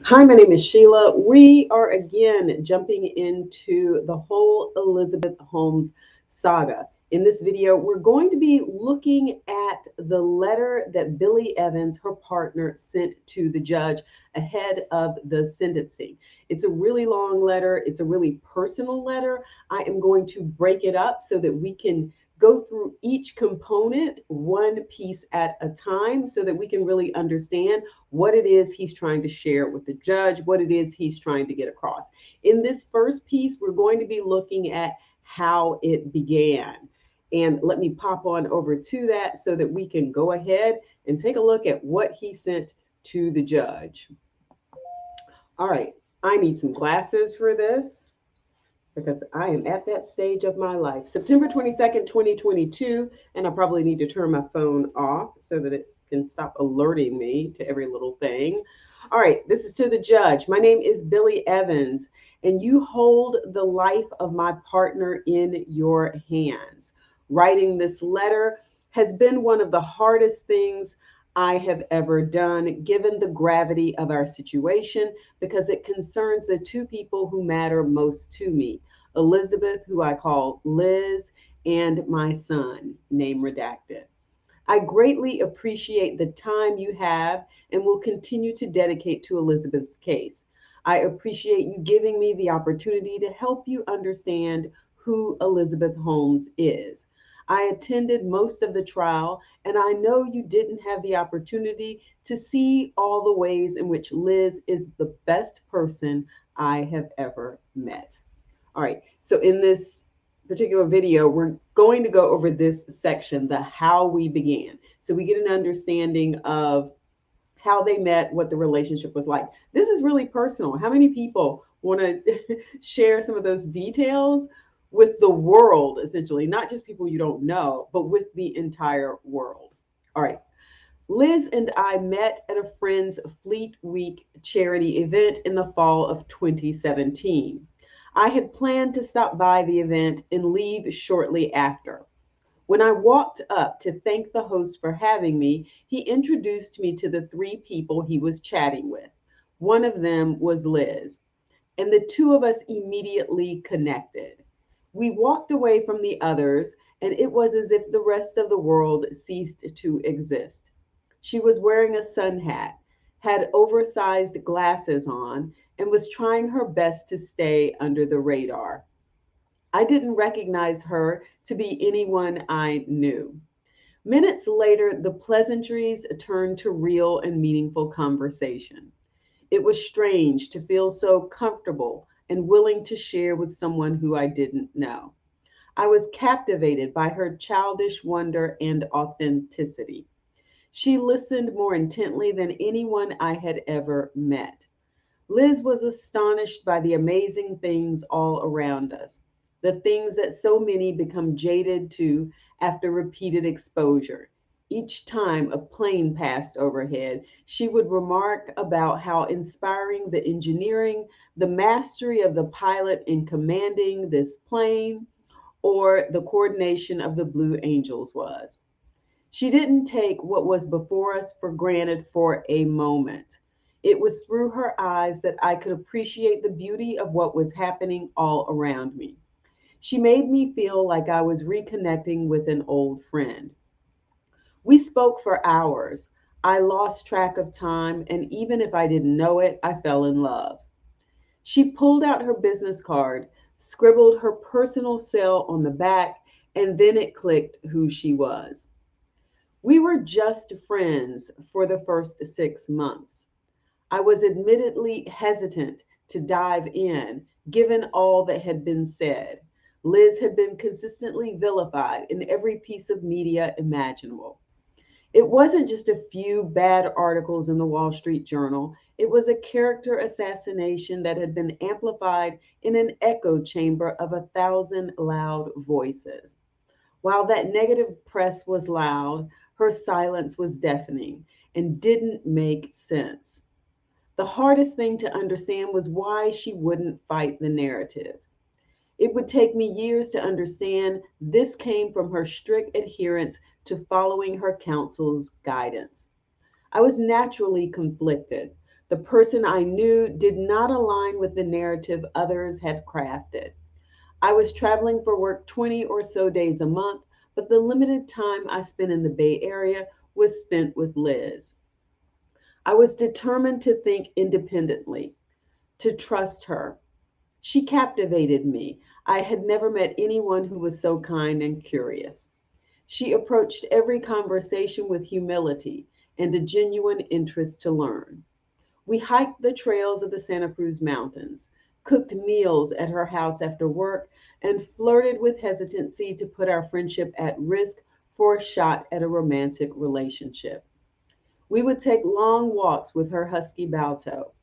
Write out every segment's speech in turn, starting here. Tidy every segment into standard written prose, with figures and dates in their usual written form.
Hi, my name is Sheila. We are again jumping into the whole Elizabeth Holmes saga. In this video, we're going to be looking at the letter that Billy Evans, her partner, sent to the judge ahead of the sentencing. It's a really long letter, it's a really personal letter. I am going to break it up so that we can go through each component one piece at a time so that we can really understand what it is he's trying to share with the judge, what it is he's trying to get across. In this first piece, we're going to be looking at how it began. And let me pop on over to that so that we can go ahead and take a look at what he sent to the judge. All right, I need some glasses for this because I am at that stage of my life. September 22nd, 2022, and I probably need to turn my phone off so that it can stop alerting me to every little thing. All right, this is to the judge. My name is Billy Evans, and you hold the life of my partner in your hands. Writing this letter has been one of the hardest things I have ever done, given the gravity of our situation, because it concerns the two people who matter most to me, Elizabeth, who I call Liz, and my son, name redacted. I greatly appreciate the time you have and will continue to dedicate to Elizabeth's case. I appreciate you giving me the opportunity to help you understand who Elizabeth Holmes is. I attended most of the trial, and I know you didn't have the opportunity to see all the ways in which Liz is the best person I have ever met. All right, so in this particular video, we're going to go over this section, the how we began. So we get an understanding of how they met, what the relationship was like. This is really personal. How many people want to share some of those details with the world, essentially, not just people you don't know, but with the entire world? All right. Liz and I met at a friend's Fleet Week charity event in the fall of 2017. I had planned to stop by the event and leave shortly after. When I walked up to thank the host for having me, he introduced me to the three people he was chatting with. One of them was Liz, and the two of us immediately connected. We walked away from the others, and it was as if the rest of the world ceased to exist. She was wearing a sun hat, had oversized glasses on, and was trying her best to stay under the radar. I didn't recognize her to be anyone I knew. Minutes later, the pleasantries turned to real and meaningful conversation. It was strange to feel so comfortable and willing to share with someone who I didn't know. I was captivated by her childish wonder and authenticity. She listened more intently than anyone I had ever met. Liz was astonished by the amazing things all around us, the things that so many become jaded to after repeated exposure. Each time a plane passed overhead, she would remark about how inspiring the engineering, the mastery of the pilot in commanding this plane, or the coordination of the Blue Angels was. She didn't take what was before us for granted for a moment. It was through her eyes that I could appreciate the beauty of what was happening all around me. She made me feel like I was reconnecting with an old friend. We spoke for hours. I lost track of time, and even if I didn't know it, I fell in love. She pulled out her business card, scribbled her personal cell on the back, and then it clicked who she was. We were just friends for the first 6 months. I was admittedly hesitant to dive in, given all that had been said. Liz had been consistently vilified in every piece of media imaginable. It wasn't just a few bad articles in the Wall Street Journal. It was a character assassination that had been amplified in an echo chamber of 1,000 loud voices. While that negative press was loud, her silence was deafening and didn't make sense. The hardest thing to understand was why she wouldn't fight the narrative. It would take me years to understand this came from her strict adherence to following her counsel's guidance. I was naturally conflicted. The person I knew did not align with the narrative others had crafted. I was traveling for work 20 or so days a month, but the limited time I spent in the Bay Area was spent with Liz. I was determined to think independently, to trust her. She captivated me. I had never met anyone who was so kind and curious. She approached every conversation with humility and a genuine interest to learn. We hiked the trails of the Santa Cruz Mountains, cooked meals at her house after work, and flirted with hesitancy to put our friendship at risk for a shot at a romantic relationship. We would take long walks with her husky Balto.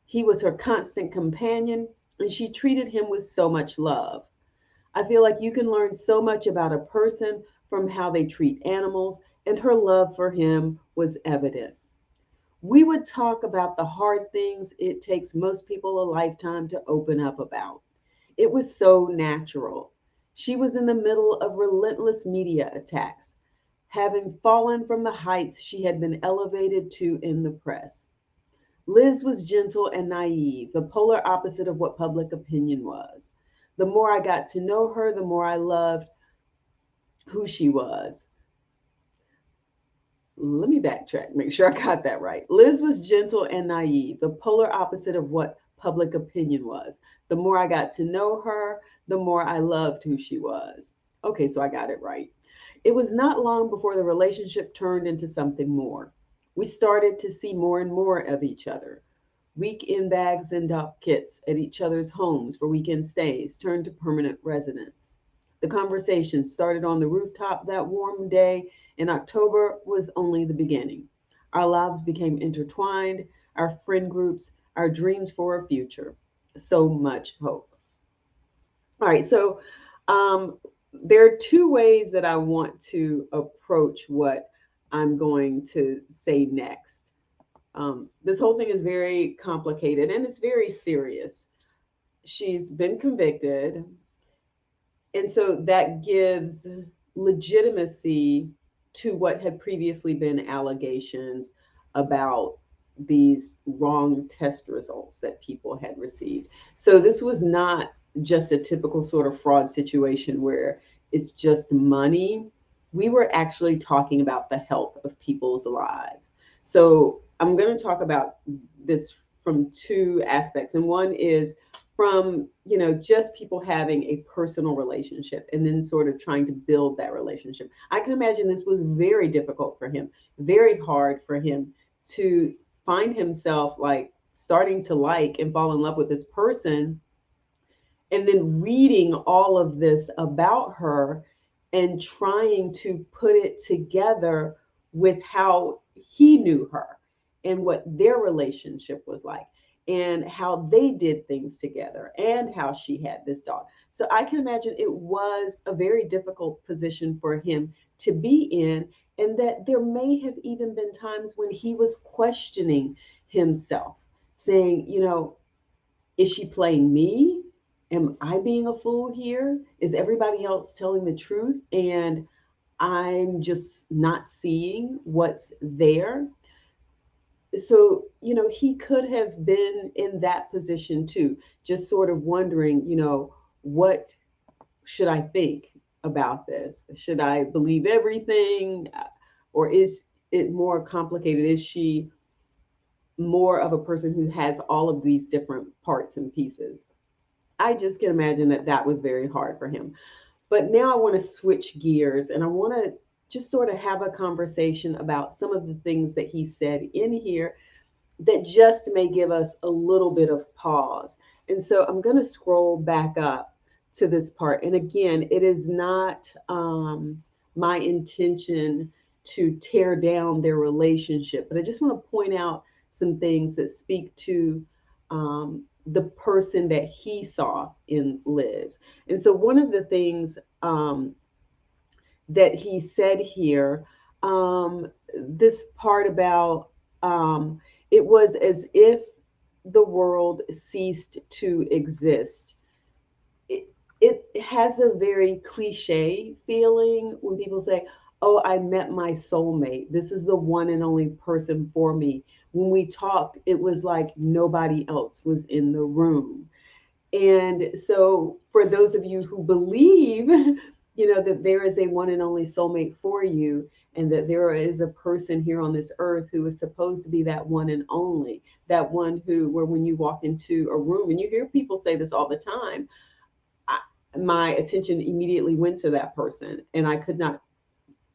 He was her constant companion, and she treated him with so much love. I feel like you can learn so much about a person from how they treat animals, and her love for him was evident. We would talk about the hard things it takes most people a lifetime to open up about. It was so natural. She was in the middle of relentless media attacks, having fallen from the heights she had been elevated to in the press. Liz was gentle and naive, the polar opposite of what public opinion was. The more I got to know her, the more I loved who she was. Let me backtrack, make sure I got that right. Liz was gentle and naive, the polar opposite of what public opinion was. The more I got to know her, the more I loved who she was. Okay, so I got it right. It was not long before the relationship turned into something more. We started to see more and more of each other. Weekend bags and dock kits at each other's homes for weekend stays turned to permanent residence. The conversation started on the rooftop that warm day in October was only the beginning. Our lives became intertwined, our friend groups, our dreams for a future. So much hope. All right, so um, there are two ways that I want to approach what I'm going to say next. This whole thing is very complicated and it's very serious. She's been convicted, and so that gives legitimacy to what had previously been allegations about these wrong test results that people had received. So this was not just a typical sort of fraud situation where it's just money. We were actually talking about the health of people's lives. So I'm going to talk about this from two aspects. And one is from, just people having a personal relationship and then sort of trying to build that relationship. I can imagine this was very difficult for him, very hard for him to find himself like starting to like and fall in love with this person, and then reading all of this about her and trying to put it together with how he knew her and what their relationship was like and how they did things together and how she had this dog. So I can imagine it was a very difficult position for him to be in, and that there may have even been times when he was questioning himself, saying, is she playing me? Am I being a fool here? Is everybody else telling the truth and I'm just not seeing what's there? So, he could have been in that position too, just sort of wondering, what should I think about this? Should I believe everything? Or is it more complicated? Is she more of a person who has all of these different parts and pieces? I just can imagine that that was very hard for him. But now I want to switch gears and I want to just sort of have a conversation about some of the things that he said in here that just may give us a little bit of pause. And so I'm going to scroll back up to this part. And again, it is not my intention to tear down their relationship, but I just want to point out some things that speak to the person that he saw in Liz. And so one of the things that he said here, this part about it was as if the world ceased to exist. It has a very cliche feeling when people say, oh, I met my soulmate. This is the one and only person for me. when we talked, it was like nobody else was in the room. And so, for those of you who believe, that there is a one and only soulmate for you, and that there is a person here on this earth who is supposed to be that one and only, that one who, where when you walk into a room, and you hear people say this all the time, I, my attention immediately went to that person, and I could not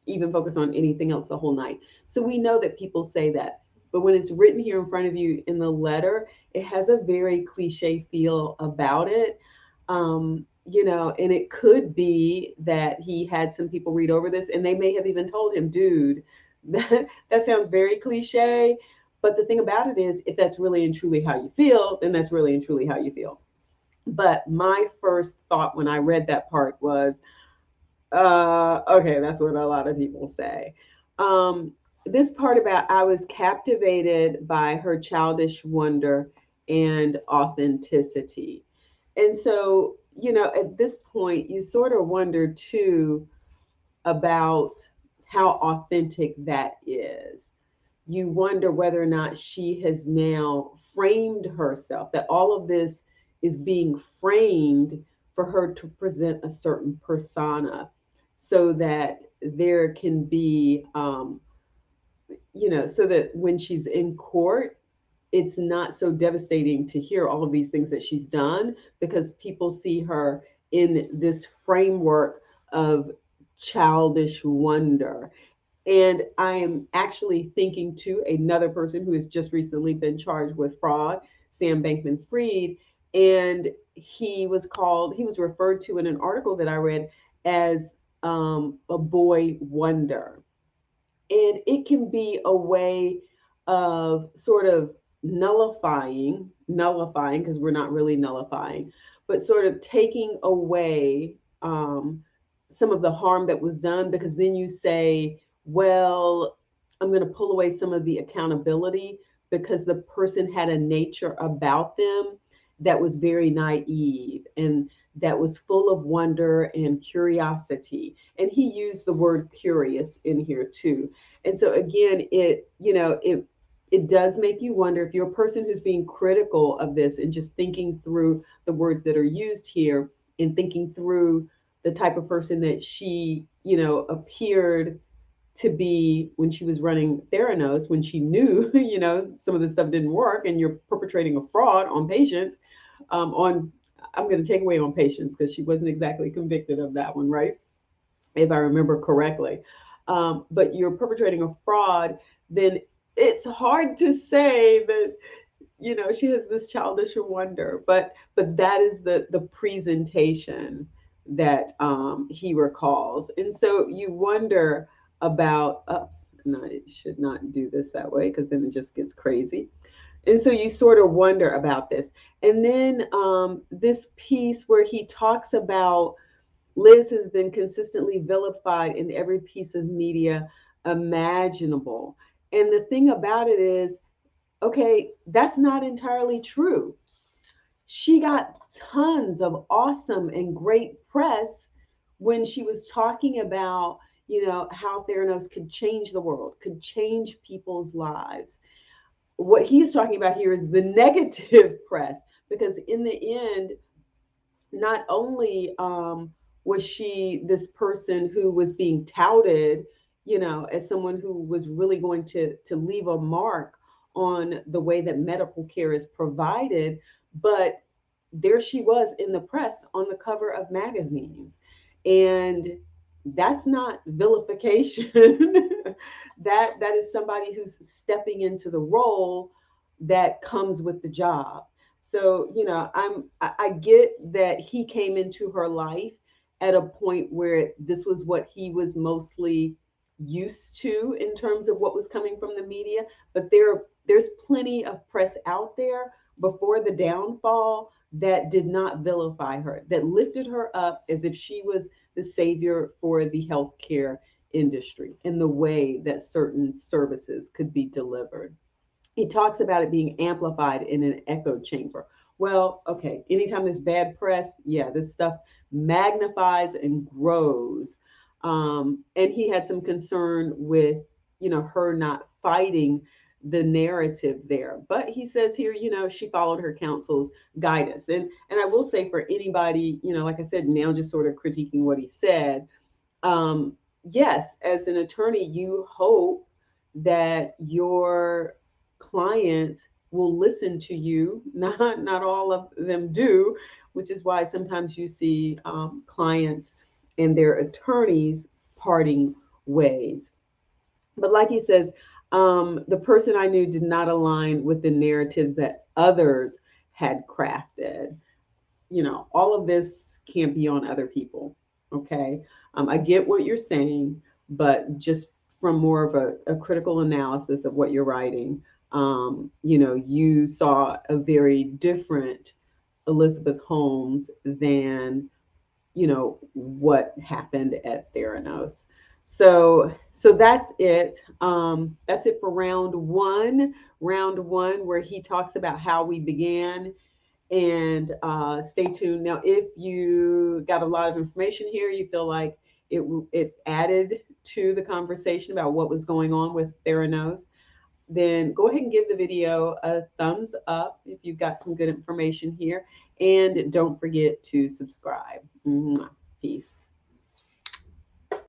even focus on anything else the whole night. So we know that people say that. But when it's written here in front of you in the letter, it has a very cliche feel about it. And it could be that he had some people read over this and they may have even told him, dude, that sounds very cliche. But the thing about it is, if that's really and truly how you feel, then that's really and truly how you feel. But my first thought when I read that part was, okay, that's what a lot of people say. Um, this part about I was captivated by her childish wonder and authenticity. And so, at this point, you sort of wonder too about how authentic that is. You wonder whether or not she has now framed herself, that all of this is being framed for her to present a certain persona so that there can be, so that when she's in court, it's not so devastating to hear all of these things that she's done because people see her in this framework of childish wonder. And I am actually thinking to another person who has just recently been charged with fraud, Sam Bankman Fried. And he was referred to in an article that I read as a boy wonder. And it can be a way of sort of nullifying, because we're not really nullifying, but sort of taking away some of the harm that was done, because then you say, well, I'm going to pull away some of the accountability because the person had a nature about them that was very naive and that was full of wonder and curiosity. And he used the word curious in here too. And so again, it does make you wonder if you're a person who's being critical of this and just thinking through the words that are used here and thinking through the type of person that she, appeared to be when she was running Theranos, when she knew, some of this stuff didn't work and you're perpetrating a fraud on patients, on I'm going to take away on patients because she wasn't exactly convicted of that one, right? If I remember correctly. But you're perpetrating a fraud, then it's hard to say that she has this childish wonder, but that is the presentation that he recalls. And so you wonder about, ups, no, it should not do this that way because then it just gets crazy. And so you sort of wonder about this. And then this piece where he talks about Liz has been consistently vilified in every piece of media imaginable. And the thing about it is, okay, that's not entirely true. She got tons of awesome and great press when she was talking about, how Theranos could change the world, could change people's lives. What he's talking about here is the negative press, because in the end, not only was she this person who was being touted, as someone who was really going to leave a mark on the way that medical care is provided, but there she was in the press on the cover of magazines. And that's not vilification. That is somebody who's stepping into the role that comes with the job. So, I get that he came into her life at a point where this was what he was mostly used to in terms of what was coming from the media. But there's plenty of press out there before the downfall that did not vilify her, that lifted her up as if she was the savior for the healthcare industry and the way that certain services could be delivered. He talks about it being amplified in an echo chamber. Well, okay, anytime there's bad press, yeah, this stuff magnifies and grows. And he had some concern with, her not fighting the narrative there. But he says here, she followed her counsel's guidance. And I will say, for anybody, like I said, now just sort of critiquing what he said, um, yes, as an attorney, you hope that your client will listen to you. Not all of them do, which is why sometimes you see clients and their attorneys parting ways. But like he says, the person I knew did not align with the narratives that others had crafted. All of this can't be on other people. Okay. I get what you're saying, but just from more of a critical analysis of what you're writing, you saw a very different Elizabeth Holmes than what happened at Theranos. So that's it. That's it for round one. Round one, where he talks about how we began. And stay tuned. Now, if you got a lot of information here, you feel like it added to the conversation about what was going on with Theranos, then go ahead and give the video a thumbs up if you've got some good information here. And don't forget to subscribe. Peace.